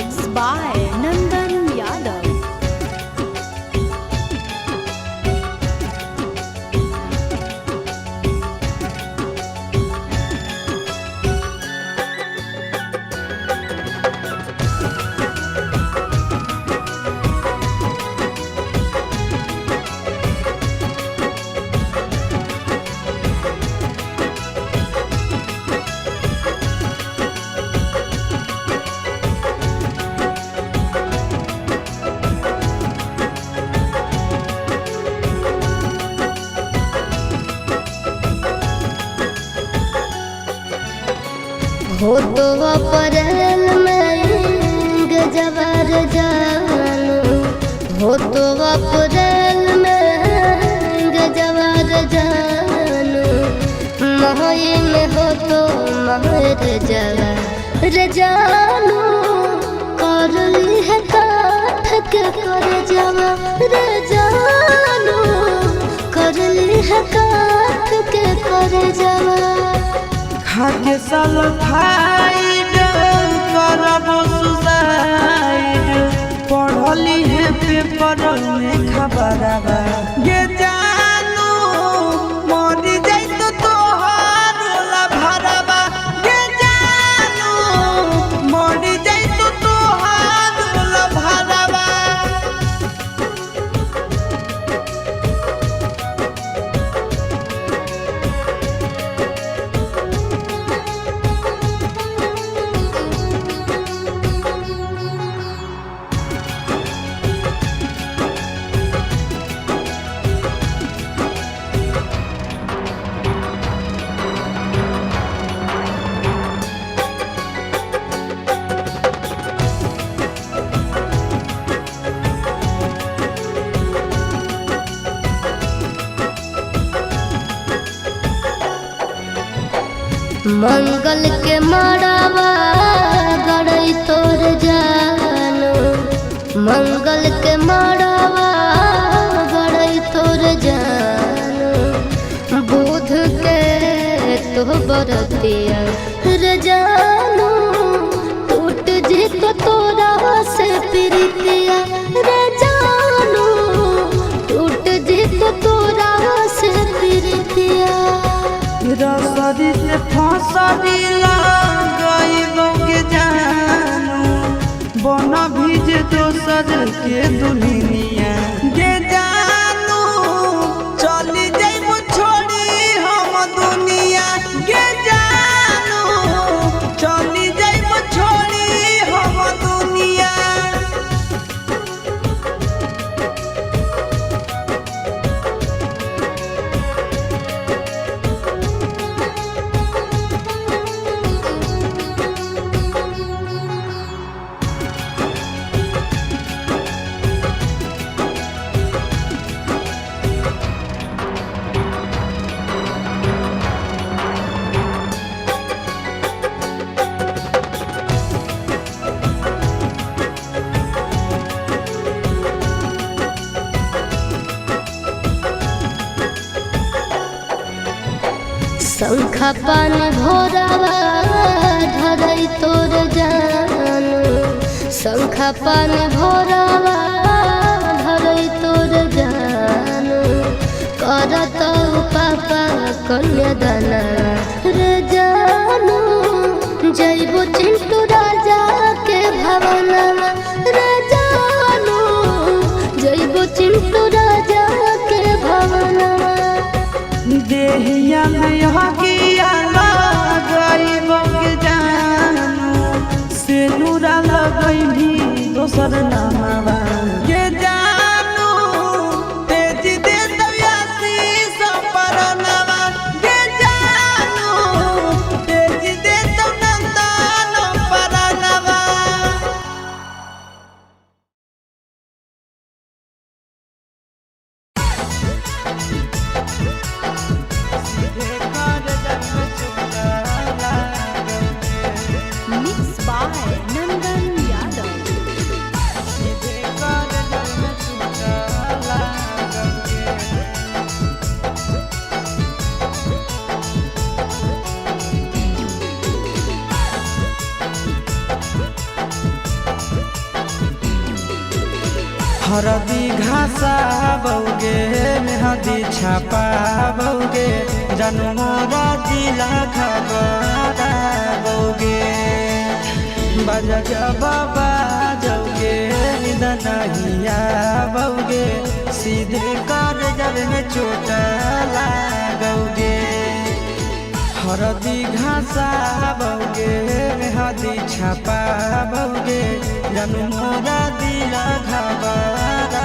Mixed by Nandan Yadav. हो तो अप्रैल में गजबर जानू, हो तो अप्रैल में गजबर जानू, मई में हो तो महर जवार जानू, कर ली है काठ के कर जवार जानू, कर ली है काठ के कर जवार। खाके सल्फाइड करब सुसाइड, पढ़ली है पेपर में खबरवा ये जानू, मरी जाई तो तोहार भरवा ये जानू, मरी जाई तो तोहार भरवा। मंगल के मड़ावा गड़ई तोर जानू, मंगल के मड़ावा गड़ई तोर जानू, बुध के तो बरतिया रे जानू, टूट जी तो तोरा से प्रीतिया रे जानू, टूट जी तो तोरा से प्रीतिया। रसरी से फसरी गई जानू, बना भीज दोसर के दुनिया ये जानू, चली जाइब छोड़ी हम दुनिया ये जानू, चली जाइब छोड़ी हम दुनिया। शंखा पानी भोरावा धरई तोर जानू, शंखा पानी भोरावा धरई तोर जानू, करत पापा कन्यादाना रे जानू, जइबो चिंटू राजा के भवनवा रे जानू, जइबो चिंटू राजा के भवनवा। देहिया में हकिया गईब के जानू, से नूरा लगई भी दोसर नामवा ये जानू, तेज दे दयासी सपरनवा ये जानू, तेज दे तो नंदन परनवा। Mixed by Nandan Yadav. हरदी घासा बौगे मेहदी छापा बौगे जनमोरा दिला खबरा बौगे बाजा बाबा जौगे निदनहिया बौगे सीधे कर जब में चोट लागोगे हरदी घासा बौगे मेहदी छापा बौगे जनमोरा दिला घबरा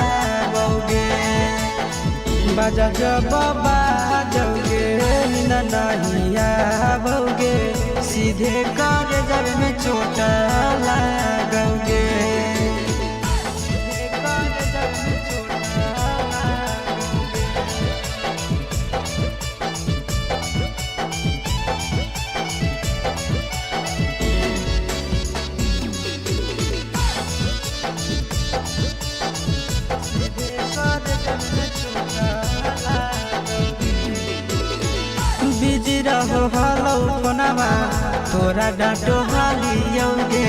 बौगे बाजा बाबा जौगे नहिया बौगे सीधे कर जब में चोट लागोगे बिजी रहो हलो फोनमा तोरा डांटो हालियोगे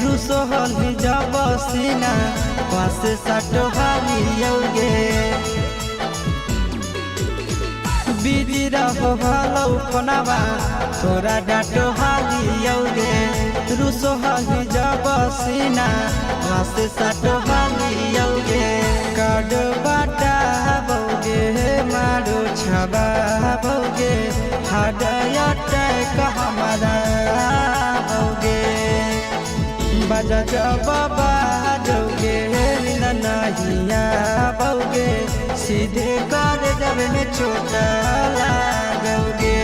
रूसो हली जब सीना पास साटो हालियोगे बिजी रहो हलो फोनमा तोरा डांटो हालियोगे रूसो हली जब सीना पास साटो हालियोगे काड बाटा बौगे मारो छबा बौगे हृदय हमारा बौगे बाजा बाबा जौगे नहिया बौगे सीधे कर जब में चोट लागोगे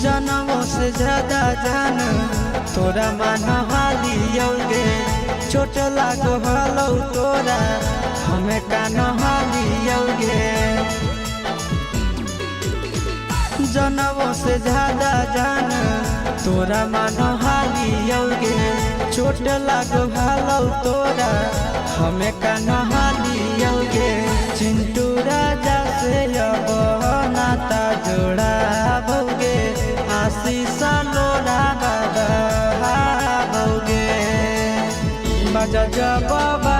जनमों से ज्यादा जान तोरा मान हालियोगे चोट लागो हलो तोरा हमें कान हालियोगे जनमों से ज्यादा जान तोरा मान हालियोगे चोट लागो हलो तोरा हमें कान हालियोगे चिंटू राजा से अब नाता जोड़ा बौगे आशीष लोड़ा बौगे बाजा बाबा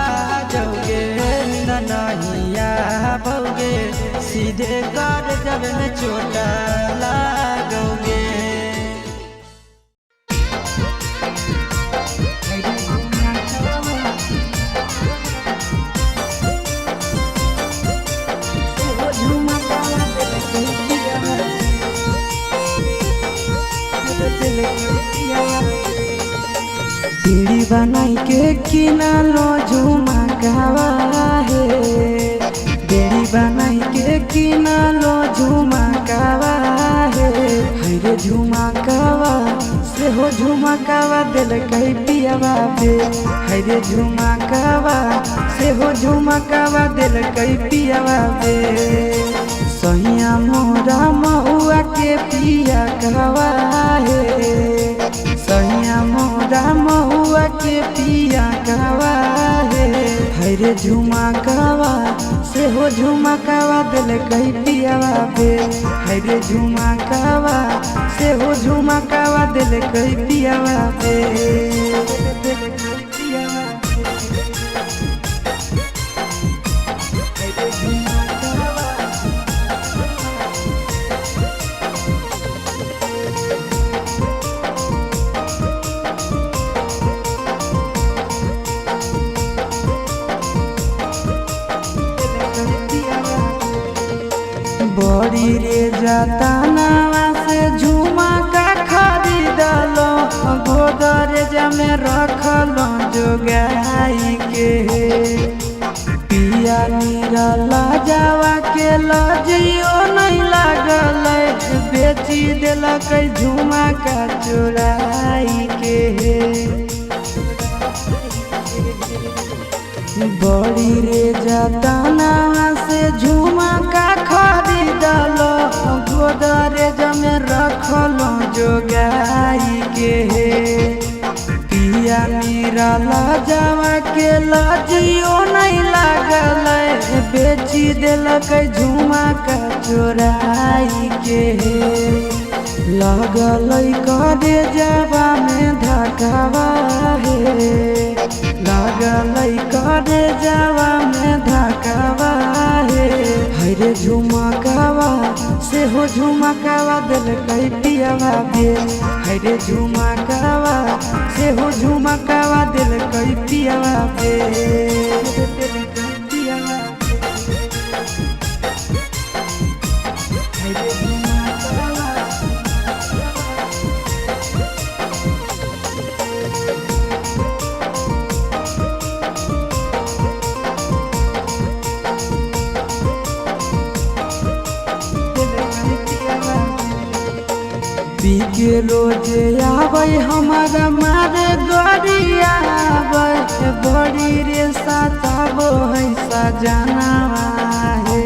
जौगे नहिया बौगे सीधे कर जब में चोट लागोगे पीड़ी बनाई के किनारो झुमकावा है बेड़ी बनाई के किनारो झुमकावा है हरे झुमकावा से हो झुमकावा दिल कई पियावा बे हरे झुमकावा से हो झुमकावा दिल कई पियावा बे सहिया मोरा महुआ के पिया कहवा है सहिया मोरा महुआ के पिया कहवा है हरे झुमकावा से हो झुमकावा दिल कई पियावा बे हरे झुमकावा से हो झुमकावा दिल कई पियावा बे बड़ी रे जतनावा से झुमका खरीदलो गोदरेज में रखलो जोगाई के पिया निरल जावा के लजियो नहीं लागल बेची दिलक झुमका चोराई के बड़ी रे जतनावा से झुमका खरीदलो गोदरेज में रखल जोगाई के पिया मेरा लाजवा के लाजियो नहीं लागल बेची दिलक झुमका चोराई के लगल करे जवा में धकावा हे लगल करे जवा में धकावा हे हरे झुमकावा से हो झुमकावा दिल कई पियावा बे हरे झुमकावा से हो झुमकावा दिल कई पियावा बे पी के रोजे आवे हमारा मारे गोरिया आवे बड़ी रे सताबो है सजना है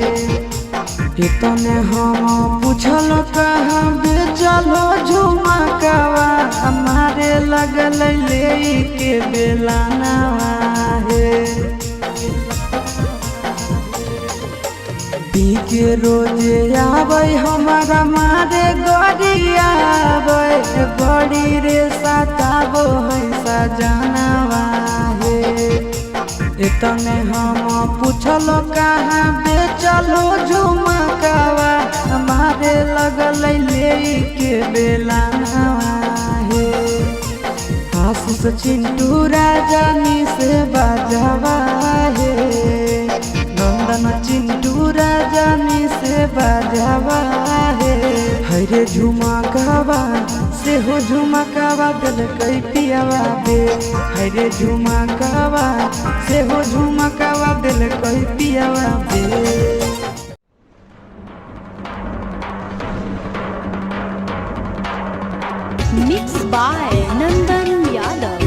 इतने हम पूछल कहाँ बेचलो झुमकावा हमारे लगल ले के बेलाना है पी के रोजे आवे हमारा मारे गोरिया आवे बड़ी रे सताबो है सजनवा है इतने हम पूछल कहाँ बेचलो झुमकावा हमारे लगल ले के बेलाना है आशीष चिंटू राजानी से बाजवा है नंदन चिंटू राजानी से बाजवा है हरे झुमकावा से हो झुमकावा दिल कई पियावा बे हरे झुमकावा से हो झुमकावा दिल कई पियावा बे Mixed by Nandan Yadav.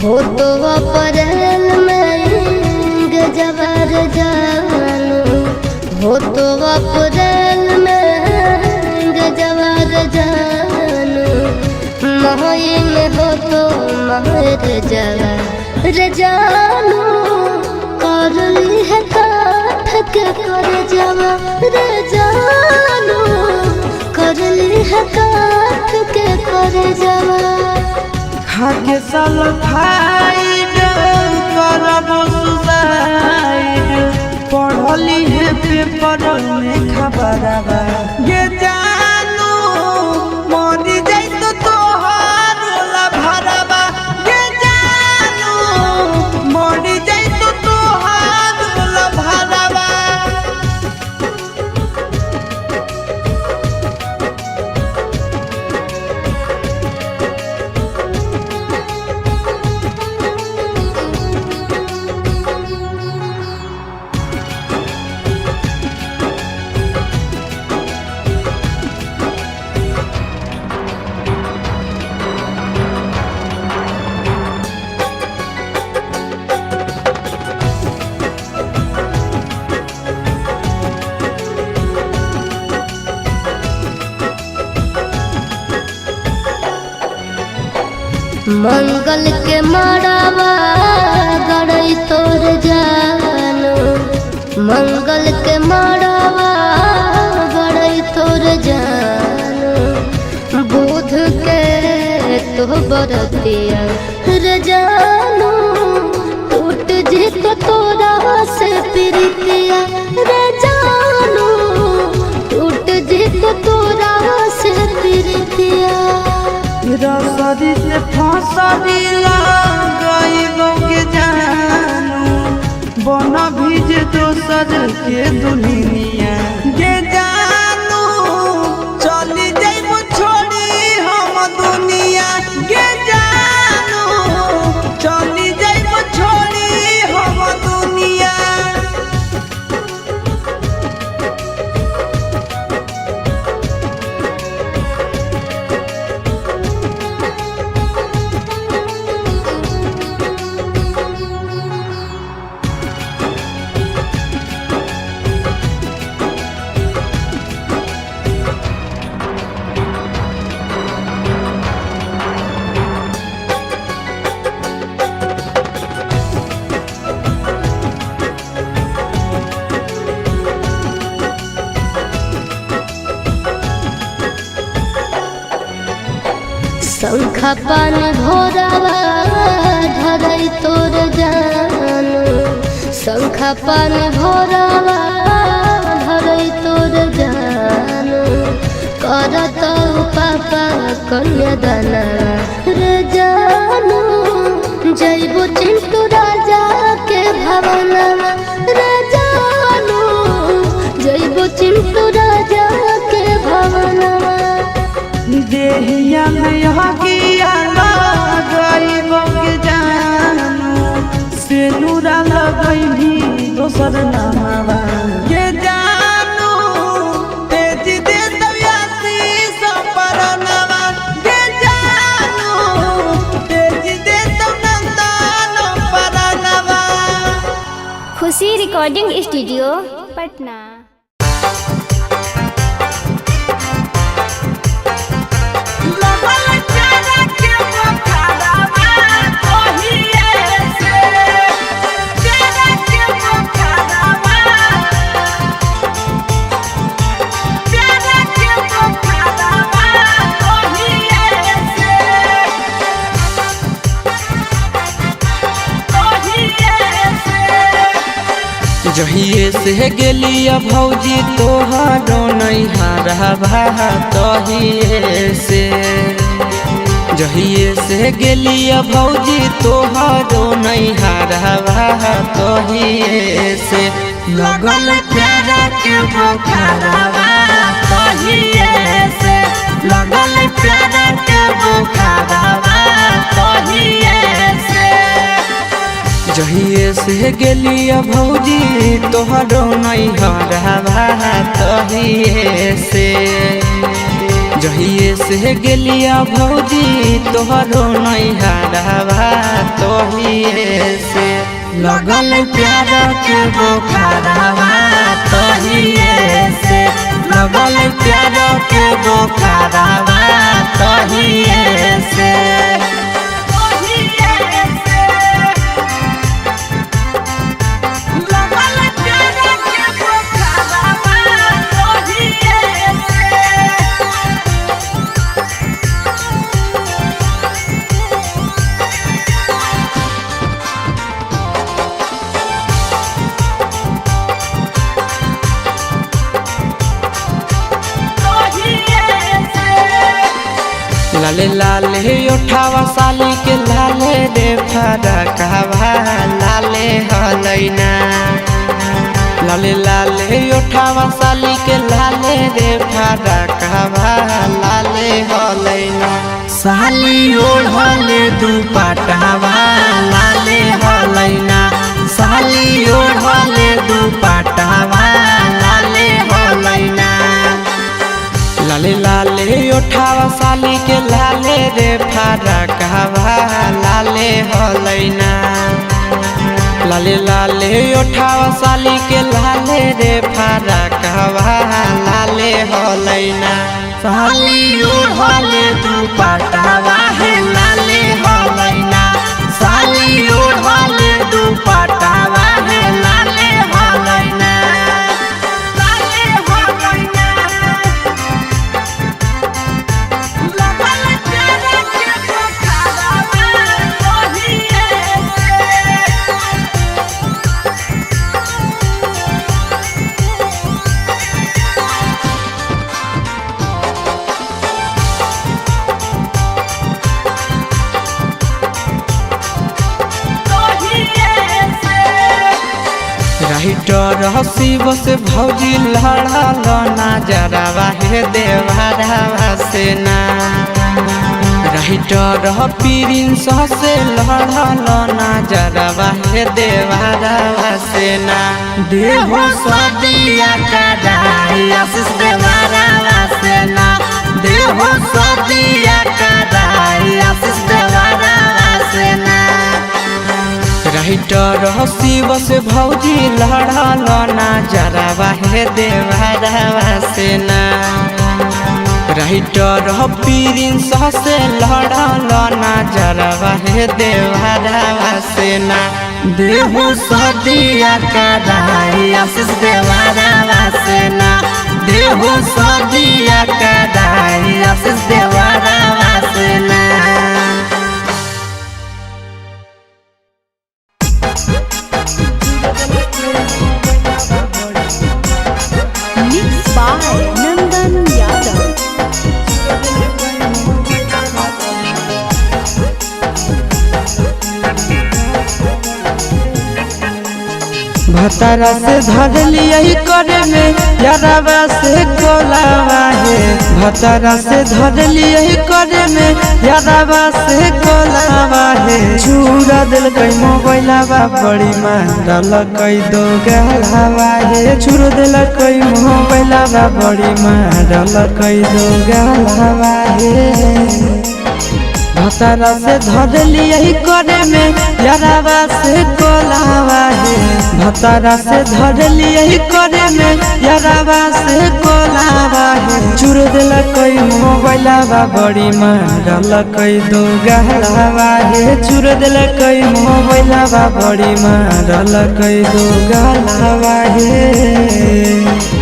हो तो अप्रैल में गजबर जानू हो तो अप्रैल में गजबर जानू मई में हो तो महर जवर जानू कर ली है काठ के कर जवा जानू कर ली है काठ के कर जवा खाके सल्फाइड करबो सुसाइड पढ़ली है पेपर में खबरवा ये जानू मरी जाई तो तोहार ला भरवा ये जानू मरी जाई तो तोहार ला भरवा मंगल के मड़ावा गड़ई तोर जानू मंगल के मड़ावा गड़ई तोर जानू बुध के तो बरतिया रे जानू टूट जी तो तोरा से प्रीतिया रे जानू टूट जी तो तोरा से प्रीतिया रस फसरी से फसरी लगाइबो के जानू बन भीज दोसर के दुनिया के जानू चली जाइबो छोड़ी हम दुनिया के जानू चली जाइबो छोड़ी हम दुनिया। शंखा पान भोरावा धरई तोर जानू शंखा पान भोरावा धरई तोर जानू करत पापा कन्यादाना रे जानू जइबो चिंटू राजा के भवनवा रे जानू जइबो चिंटू राजा के भवनवा। देहिया में हकिया लगाइबो के जानू से नूरा लगैभी दोसर नामवा के जानू तेज दे दयासी सपरनवा के जानू तेज दे नंदन परनवा। खुशी रिकॉर्डिंग स्टूडियो पटना। जहिए से गेलिया भौजी तोहारो नैहरवा तहिए से जहिए से गेलिया भौजी तोहारो नैहरवा तहिए से लगल प्यारा के बुखारवा तहिए से लगल प्यारा के बुखारवा तहिए से जहिए से गेलिया भौजी तोहरो नैहरवा तहिए से जहिए से गेलिया भौजी तोहरो नैहरवा तहिए से लगल प्यारा के बुखारवा तहिए से लगल प्यारा के बुखारवा तहिए से। लाले लाले उठावा साली के लाले रे फरकवा लाले हलैना लाले लाले उठावा साली के लाले रे फरकवा लाले हलैना साली ओढ़ले दुपट्टावा लाले हलैना साली ओढ़ले दुपट्टावा लाले हलैना लाले लाले उठावा साली के लाले रे फरकवा लाले हलैना लाले लाले उठावा साली के लाले रे फरकवा लाले हलैना साली ओढ़ले दुपट्टावा है लाले हलैना साली ओढ़ले दुपट्टावा है लाले हलैना। शिव से भौजी लड़ल नजरवा हे देवरवा से ना राइटर प्रिंस से लड़ल नजरवा हे देवरवा से ना देहो सदिया कराई आशीष देवरवा से ना देहो सदिया कराई आशीष देवरवा से ना राइटर शिव से भौजी लड़ल नजरवा हे देवरवा से ना राइटर प्रिंस से लड़ल नजरवा हे देवरवा से ना देहो सदिया कराई आशीष देवरवा से ना देहो सदिया कराई आशीष देवरवा से ना। भतारा से धर लिया करे में यारवा से कोलावा है भतारा से धर लिया करे में यारवा से कोलावा है चूरा दिल कई मोबाइलवा बड़ी मारल कई दो गलवा है चूर दिल कई मोबाइलवा बड़ी मारल कई दो गलवा है भतारा से धर लिया करे में यारवा से कोलावा है भतारा से धर लिया करे में यारवा से कोलावा है चूर दिल कई मोबाइलवा बड़ी मारल कई दो गलवा है चूर दिल कई मोबाइलवा बड़ी मारल कई दो गलवा है।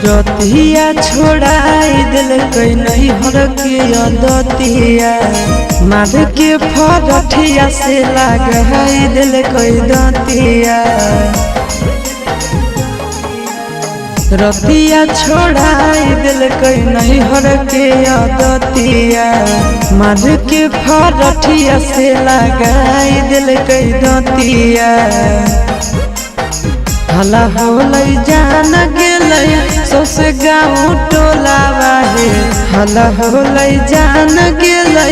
रतिया छोड़ाई दिल कई नहीं हर के दतिया माध के फरठिया से लगाई दिल कई दतिया रतिया छोड़ाई दिल कई नहीं हर के दतिया माध के फरठिया से लगाई दिल कई दतिया हला होलै जान गेलै सौसे गाँव टोलावा है हला होलै जान गेलै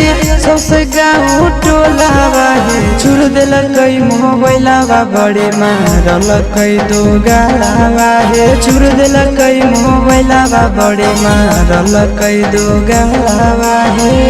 सौसे गाँव टोलावा है चूर दिल कई मोबाइलवा बड़े मारल कई दो गलवा है चूर दिल कई मोबाइलवा बड़े मारल कई दो गलवा है।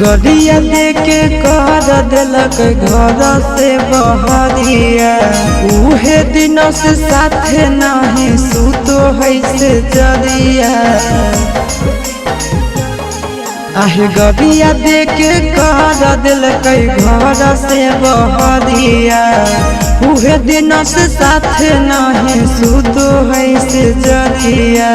गड़िया लेके कर दिलक घर से बहरिया उहे दिन से साथे नहीं सुतो है से जरिया आहे गड़िया देके कर दिलक घर से बहरिया उहे दिन से साथे नहीं सुतो है से जरिया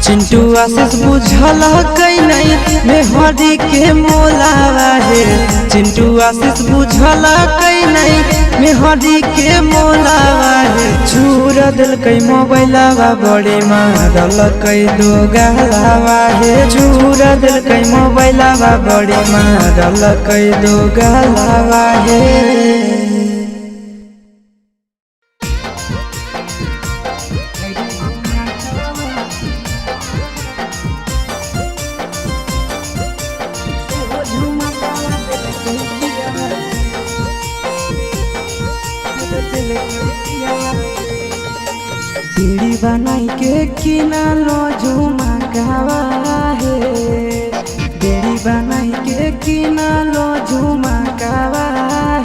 चिंटू आशीष बुझल कई नहीं मेहरी के मोलावा है चिंटू आशीष बुझल कई नहीं मेहरी के मोलावा है चूर दिल कई मोबाइलवा बड़े मारल कई दो गलवा है चूर दिल कई मोबाइलवा बड़े मारल कई दो गलवा है। पीड़ी बनाई के किनारो झुमकावा है बेड़ी बनाई के किनारो झुमकावा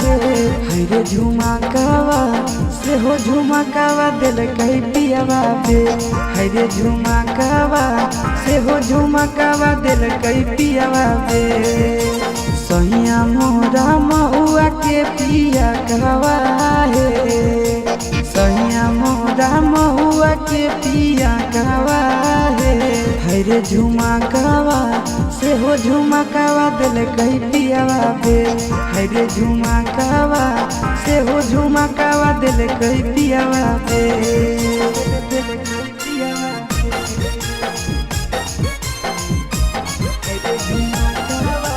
है हरे झुमकावा से हो झुमा झुमकावा दिल कई पियावा बे हरे झुमकावा से हो झुमकावा दिल कई पियावा बे सैया मोरा महुआ के पिया कहवा है सैया मोरा महुआ के पिया कहवा है हरे झुमकावा से हो झुमकावा दिल कई पियावा बे हरे झुमकावा से हो झुमकावा दिल कई पियावा बे दिल कई पियावा हरे झुमकावा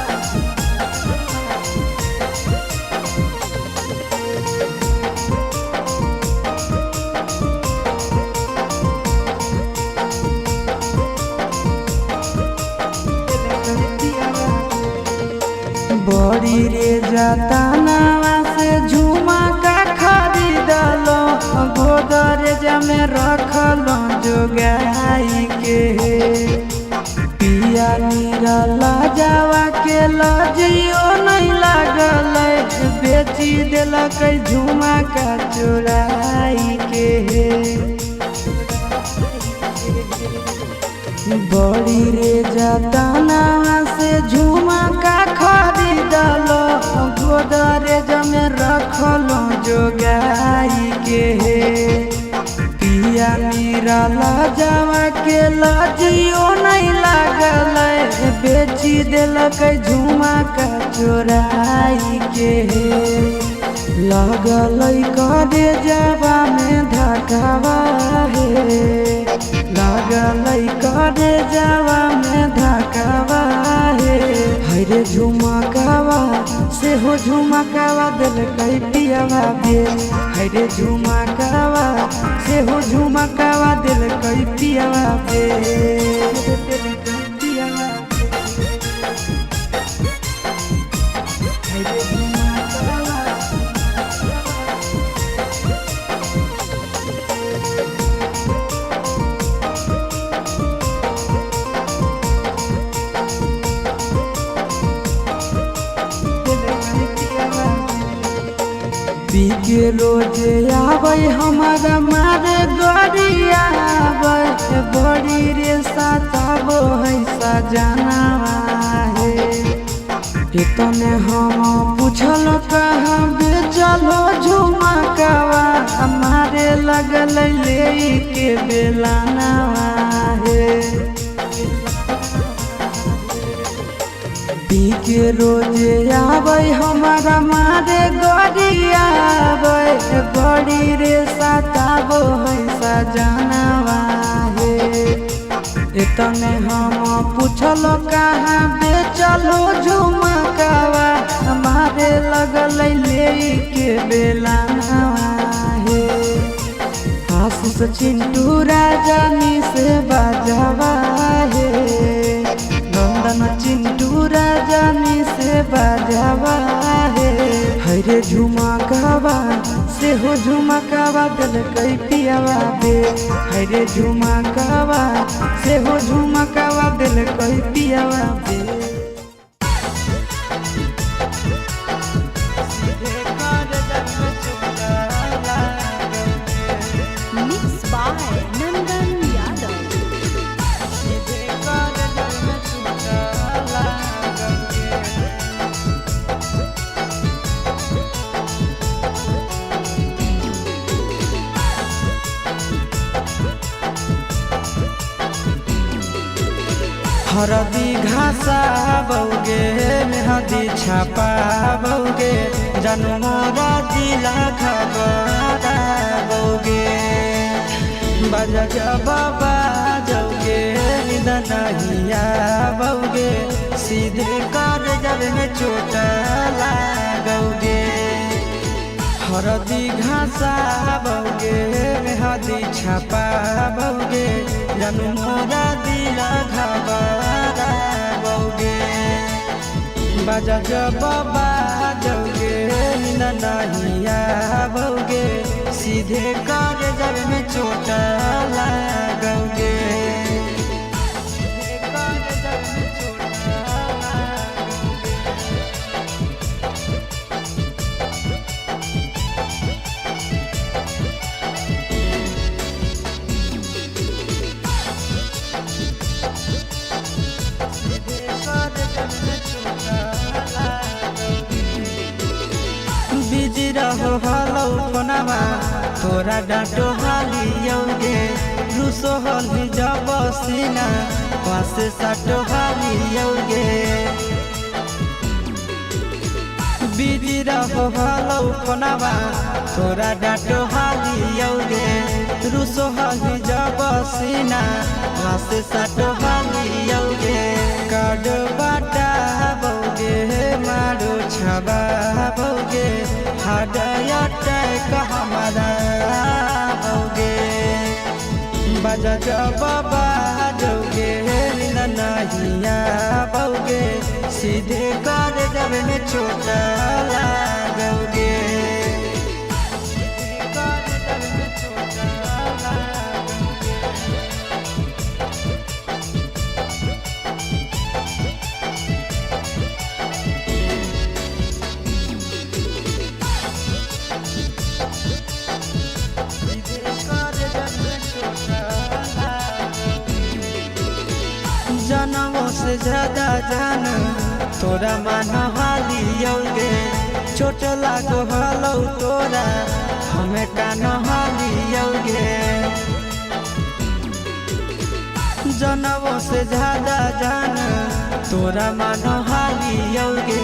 बड़ी रे जतनावा से झुमका खरीदलो गोदरेज में रखलो जोगाई के पिया निरला जावा के लजियो नहीं लागल बेची दिलक झुमका चोराई के बड़ी रे जतनावा से झुमका खरीदलो गोदरेज में रखलो जोगाई के पिया निरला जावा के लजियो नहीं लागल बेची दिलक झुमका चोराई के लगल करे जावा में धकावा है लागल करे जावा में धकावा है हरे झुमकावा से हो झुमकावा दिल कई पियावा बे हरे झुमकावा से हो झुमकावा दिल कई पियावा बे दिल कई पियावा हरे झुमकावा पी के रोज आवे हमारा मारे गरिया बड़ी रे सताबो है सजनावा है तने हम पूछल कहाँ बेचलो झुमकावा हमारे लगल ले के बेलानावा है पी के रोज आवे हमारा मारे गरिया बड़ी रे सताबो है सजनावा है तने हम पूछल कहाँ बेचलो झुमकावा हमारे लगल ले के बेलानावा है आशीष चिंटू राजानी से बाजावा है नंदन चिंटू राजानी से बाजावा है हरे झुमकावा से हो झुमकावा दिल कई पियावा बे हरे झुमकावा से हो झुमकावा दिल कई पियावा बे Mixed by Nandan Yadav. हरदी घासा बौगे मेहदी छापा बौगे जनमोरा जिला खबरा बौगे बजा बाबा जौगे निदनहिया बौगे सीधे कर जब में चोट लागोगे हरदी घासा बौगे मेहदी छापा बौगे जनमोरा दिला घबरा बौगे बजा बाबा जौगे नहिया बौगे सीधे कर जब में चोट लागोगे फोनवा तोरा डांटो हालियोगे रूसो हली जब सीना पास साटो हालियोगे बिजी रहो हलो फोनवा तोरा डांटो हालियोगे रूसो हली जब सीना पास साटो हालियोगे कार्ड बाटा बोगे मारो छबा बोगे हार्ट अटैक हमारा बोगे बजा जब बाजोगे नहिया बोगे सीधे कर जब में छोटा लागोगे जनमों से ज्यादा जान तोरा मान हालियोगे चोट लागो हलो तोरा हमें कान हालियोगे जनमों से ज्यादा जान तोरा मान हालियोगे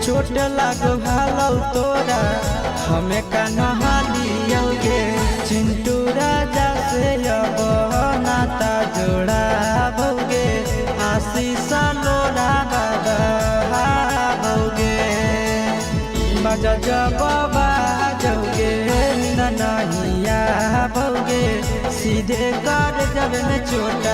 चोट लागो हलो तोरा हमें कान हालियोगे चिंटू राजा से अब नाता जोड़ा बोगे आशीष लोड़ा बोगे बजा जब बाजोगे नहिया बोगे सीधे कर जब में चोट